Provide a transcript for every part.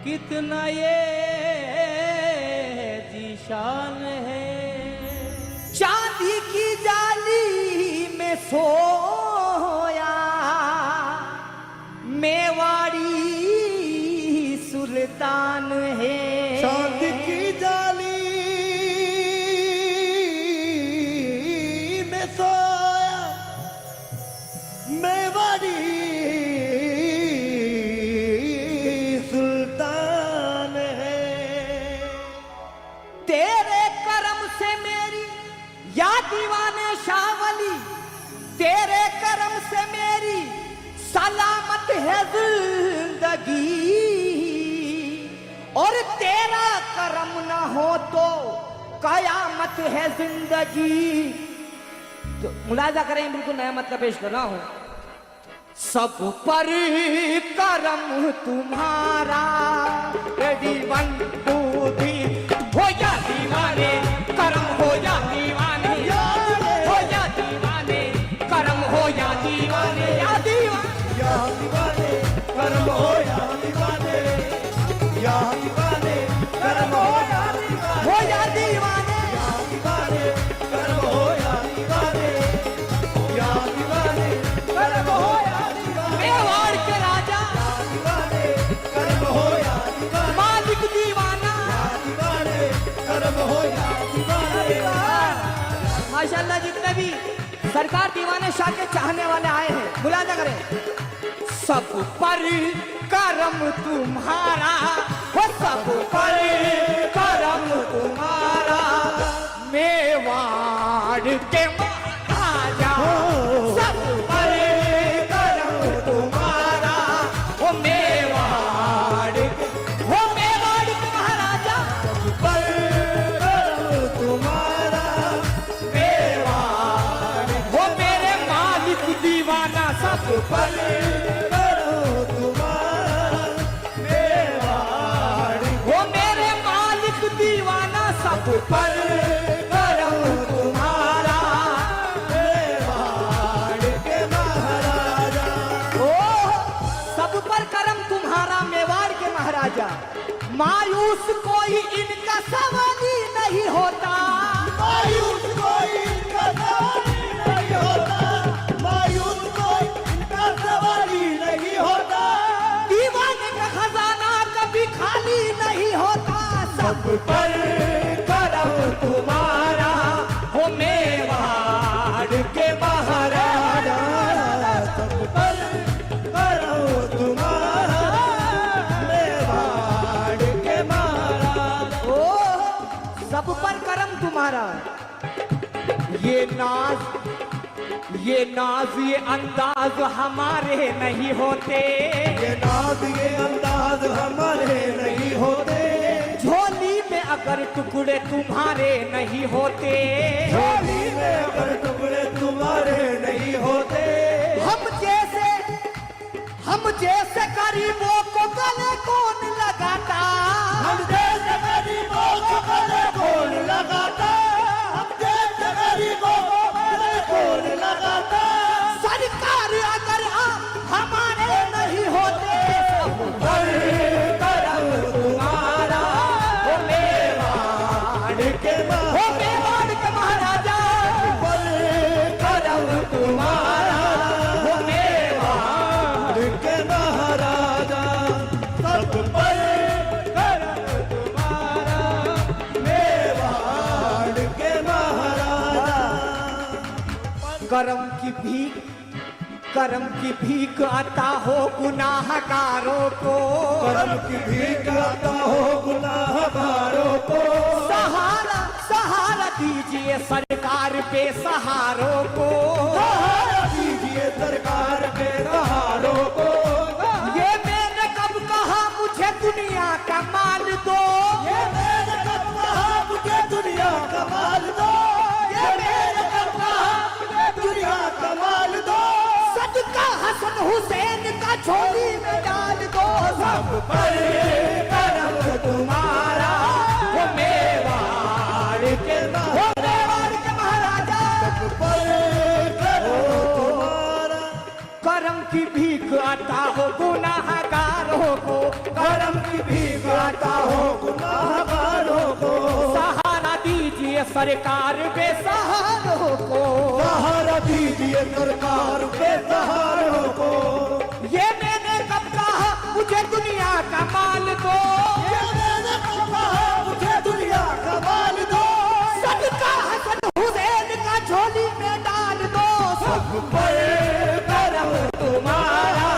कितना ये जीशान है। चांदी की जाली में सोया मेवाड़ी सुल्तान है। चांदी की जाली में सोया मेवाड़ी सुल्तान है। तेरे करम से मेरी या दीवाने शावली, तेरे करम से मेरी सलामत है जिंदगी, और तेरा करम ना हो तो कयामत है जिंदगी। तो मुलाजा करें, बिल्कुल नया मतलब पेश कर रहा हूं। सब पर करम तुम्हारा, रेडी 1 2 3, हो या दीवाने करम, हो या दीवाने, हो या दीवाने करम, हो या दीवाने, या दीवाने, या दीवाने कर्म हो, या दीवाने, या दीवाने कर्म हो, या दीवाने, हो या दीवाने, या दीवाने कर्म हो, या दीवाने, या दीवाने कर्म हो, या दीवाने, मेवाड़ के राजा दीवाने कर्म हो, या दीवाने, मालिक दीवाना। दीवाने कर्म हो, या दीवाने। माशाल्लाह, जितने भी सरकार दीवाने शाह के चाहने वाले आए हैं, मुलाजा करें। सब पर करम तुम्हारा, हो सब पर करम तुम्हारा, मेवाड़ के महाराजा। सब पर करम तुम्हारा, हो मेवाड़ के, हो मेवाड़ के महाराजा। पर कर्म तुम्हारा मेवाड़, हो मेरे मालिक दीवाना। सब पर करो तुम्हारा मेवाड़, वो मेरे मालिक दीवाना। सब पर करम तुम्हारा, मेवाड़ के महाराजा। ओ सब पर करम तुम्हारा, मेवाड़ के महाराजा। मायूस कोई इनका सवाली नहीं होता, मायूस कोई इनका सवारी नहीं होता, मायूस कोई इनका सवारी नहीं होता। दीवाने का खजाना कभी खाली नहीं होता। सब पर करम तुम्हारा, हो मेवाड़ के महाराजा। सब पर करो तुम्हारा मेवाड़ के महाराजा। ओ सब पर करम तुम्हारा। ये नाज ये अंदाज हमारे नहीं होते, ये नाज ये अंदाज हमारे नहीं होते, झोली में अगर टुकड़े तुम्हारे नहीं होते, झोली में अगर टुकड़े तुम्हारे नहीं होते। हम जैसे गरीबों को गले कौन लगाता, हम जैसे गरीबों को गले कौन लगाता, हम जैसे गरीबों को गले कौन लगाता। सरकार अगर हमारे नहीं होते। पर करम तुम्हारा हो मेवाड़ के, हो मेवाड़ के महाराजा। पर करम तुम्हारा हो मेवाड़ के महाराजा। सब पर करम तुम्हारा मेवाड़ के महाराजा। करम की भीख आता हो गुनाहगारों को, करम की भीख आता हो गुनाहगारों को। सहारा दीजिए सरकार पे सहारों को, सहारा दीजिए सरकार के सहारों को। ये मैंने कब कहा मुझे दुनिया का माल दो, ये मैंने कब कहा मुझे दुनिया का माल दो, ये मैंने कब कहा मुझे दुनिया का माल दो। सदका हसन हुसैन का झोली में डाल दो। सब पर करम तुम्हारा वो मेवाड़ के, वो मेवाड़ के महाराजा। सब पर करम तुम्हारा करम की भीख आता हो गुनाहगारों को, करम की भीख सरकार बेसहारों को सहारा दीजिए सरकार बेसहारों को। ये मैंने कब कहा मुझे दुनिया का माल दो, ये मैंने कब कहा मुझे दुनिया का माल दो। सदका हसन हुसैन का झोली में डाल दो। सब पर करम तुम्हारा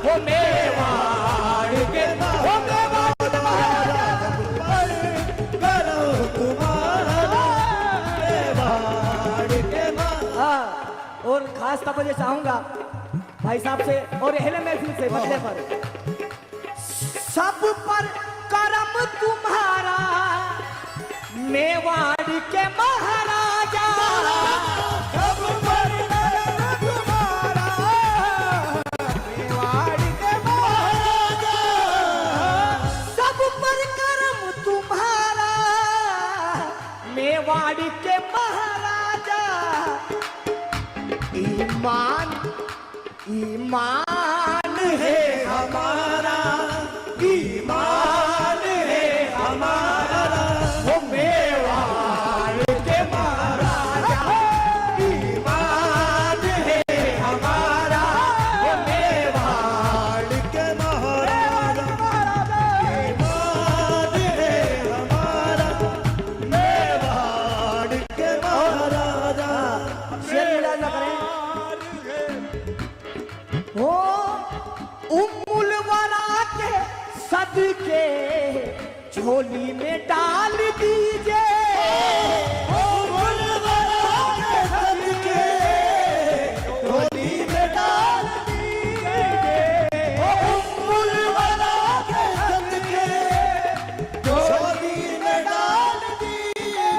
वो मेवाड़ के वो मेवाड़ करो तुम्हारा मेवाड़ के महाराजा। हाँ, और खास तौर पर ये चाहूंगा भाई साहब से और अहले महफिल से बदले पर सब पर करम तुम्हारा मेवाड़ के महाराजा। सब पर करम तुम्हारा मेवाड़ के महाराजा। सब पर करम तुम्हारा मेवाड़ के महाराजा। ईमान ईमान है हमारा ईमान है हमारा वो मेवाड़ के महाराजा। ईमान है हमारा वो मेवाड़ के महाराजा। ईमान है हमारा मेवाड़ के महाराजा। शेर मिला ना करें हो उम्मुल वरा के सदके झोली में डाल दीजिए। ओ मुलवरा के सदके झोली में डाल दीजिए। ओ मुलवरा के सदके झोली में डाल दीजिए।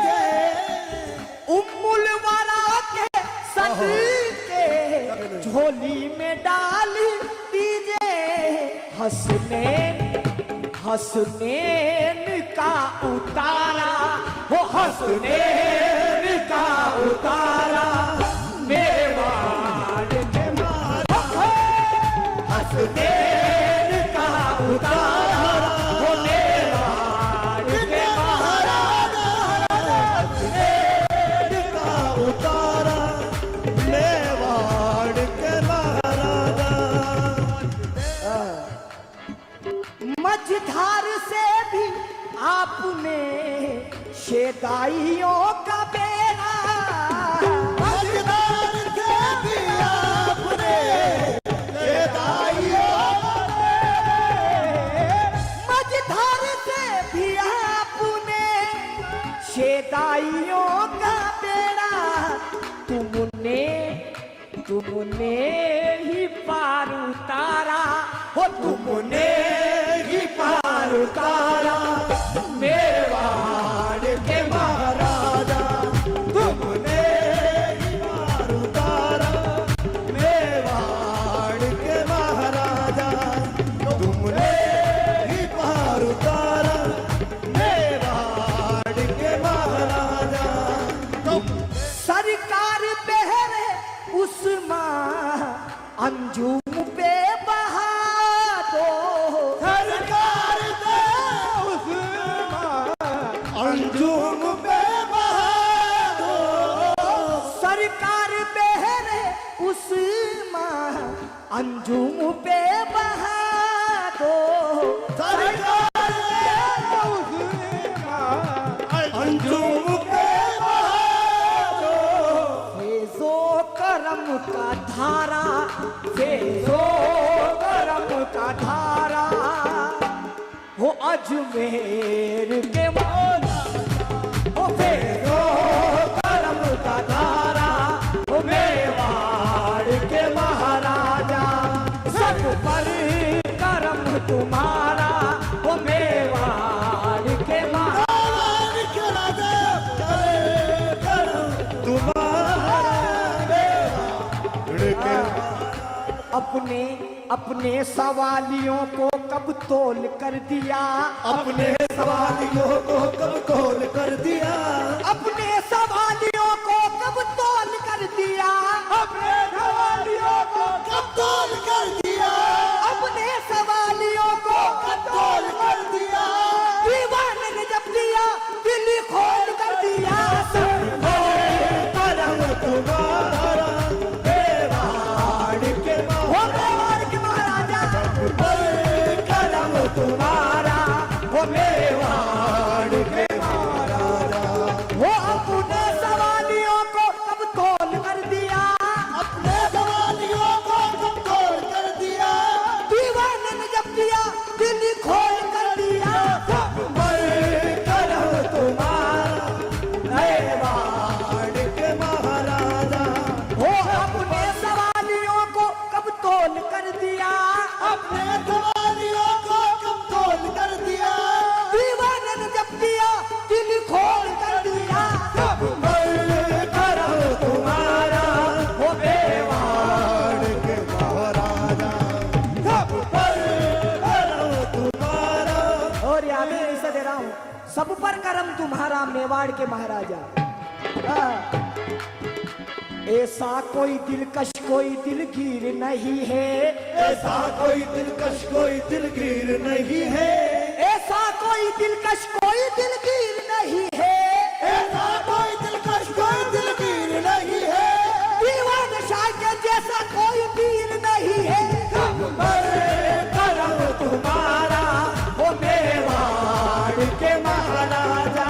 उम्मुल वरा के सदके झोली में डाल दीजिए। हसनैन का उतारा हो हसनैन का उतारा मेवाड़ के महाराजा। हसनैन का उतारा हो मेवाड़ के महाराजा। का उतारा मेवाड़ के महाराजा। मझधार से भी आपने शेदाइयों का बेड़ा। मझधार से भी आपने शेदाइयों मझधार से भी आपने शेदाइयों का बेड़ा। तुमने ही पार उतारा हो तुमने ही पार उतारा मेवाड़ के महाराजा। तुमने ही पार उतारा मेवाड़ के महाराजा। तुमने ही पार उतारा मेवाड़ के महाराजा। सरकार बहरे उस्मान अंजुम पे बहा दो। सरकार दे उस्मान अंजुम पे बहा दो। सरकार बहरे उस्मान अंजुम पे बहा दो। सरकार दे उस्मान अंजुम पे बहा दो। फेजो करम का धारा फेजो करम का धारा हो अजमेर के मौला। हो फेजो करम का धारा हो मेवाड़ के महाराजा। सब पर करम तुम्हारा हो मेवाड़ के महाराजा। मेवाड़ के राजा करे करम तुम्हारा मेवाड़ के। अपने सवालियों को कब तोल कर दिया। अपने सवालियों को कब तोल कर दिया। अपने सवालियों को कब तोल कर दिया। अपने सवालियों को कब तोल कर दिया। अपने सवालियों को कब तोल कर दिया। दीवाने ने जब दिया दिल खोल कर दिया। पर करम तुम्हारा हो मेवाड़ के महाराजा। वो अपने सवालियों को कब तोल कर दिया, अपने सवालियों को कब तोड़ कर दिया, दीवाने ने जब दिया दिल खोल कर दिया। पर करम तुम्हारा मेवाड़ के महाराजा। वो अपने सवालियों को कब तोल कर दिया, अपने सवालियों को कब तोड़ कर दिया, दीवाने ने जब दिया दिल खोल कर दिया। पर करम तुम्हारा वो मेवाड़ के महाराजा। पर करम तुम्हारा। और याद है ऐसा दे रहा हूँ, सब पर करम तुम्हारा मेवाड़ के महाराजा। ऐसा कोई दिलकश कोई दिलगीर नहीं है, ऐसा कोई दिलकश कोई दिलगीर नहीं है, ऐसा कोई दिलकश कोई दिलगीर नहीं है। ऐसा कोई दिलकश कोई दिलगीर नहीं है, दीवान शाह के जैसा कोई पीर नहीं है। पर करम तुम्हारा वो मेवाड़ के महाराजा।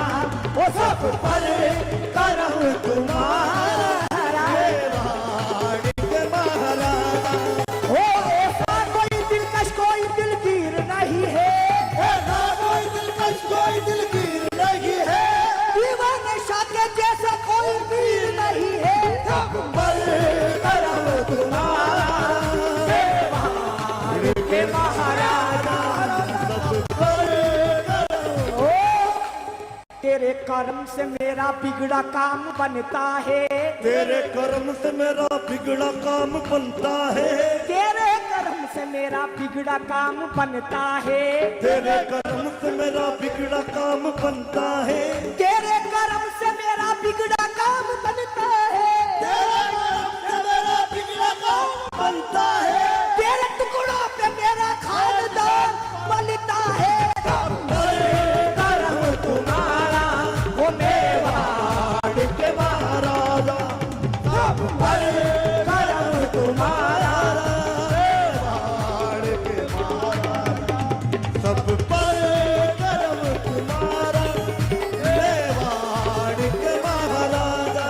वो सब पर करम तुम्हारा मेवाड़ के महाराजा। ओ ऐसा कोई दिलकश कोई दिलगीर नहीं है, ऐसा कोई दिलकश कोई दिलगीर नहीं है, दीवान शाह के जैसा कोई पीर नहीं है। पर करम तुम्हारा मेवाड़ के महाराजा। पर करम। ओ तेरे कर्म से मेरा बिगड़ा काम बनता है, तेरे कर्म से मेरा बिगड़ा काम बनता है, तेरे कर्म से मेरा बिगड़ा काम बनता है, तेरे कर्म से मेरा बिगड़ा काम बनता है, तेरे कर्म से मेरा बिगड़ा काम बनता है, तेरे कर्म से मेरा बिगड़ा काम बनता है। तेरे टुकड़ों पे मेरा खानदान बनता है। पर करम तुम्हारा वो मेवाड़ के महाराजा। पर करम तुम्हारा मेवाड़ के महाराजा। सब पर करम तुम्हारा मेवाड़ के महाराजा।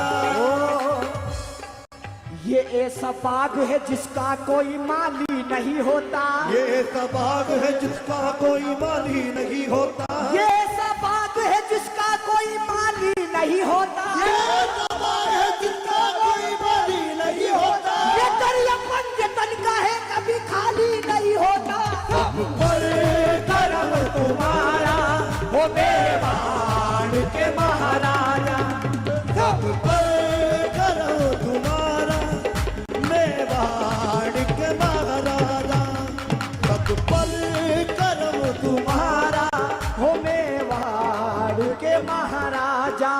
ये ऐसा बाग है जिसका कोई माली नहीं होता, ये ऐसा बाग है जिसका कोई माली नहीं होता, ये ऐसा बाग है जिसका कोई माली नहीं होता, ये ऐसा बाग है जिसका कोई माली नहीं होता। ये दरिया पंजतन का है कभी खाली नहीं होता। पर करम तुम्हारा वो मेवाड़ के महाराजा। पर करम तुम्हारा मेवाड़ के महाराजा। सब पर करम तुम्हारा हो मेवाड़ के महाराजा।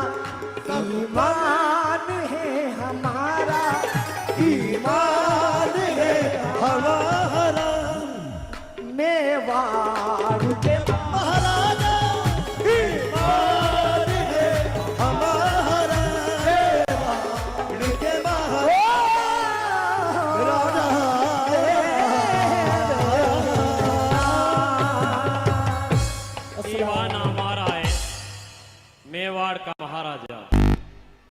ईमान है हमारा, ईमान है हमारा मेवाड़ के महाराजा। ईमान है हमारा मेवाड़ के दीवाना हमारा है मेवाड़ का महाराजा।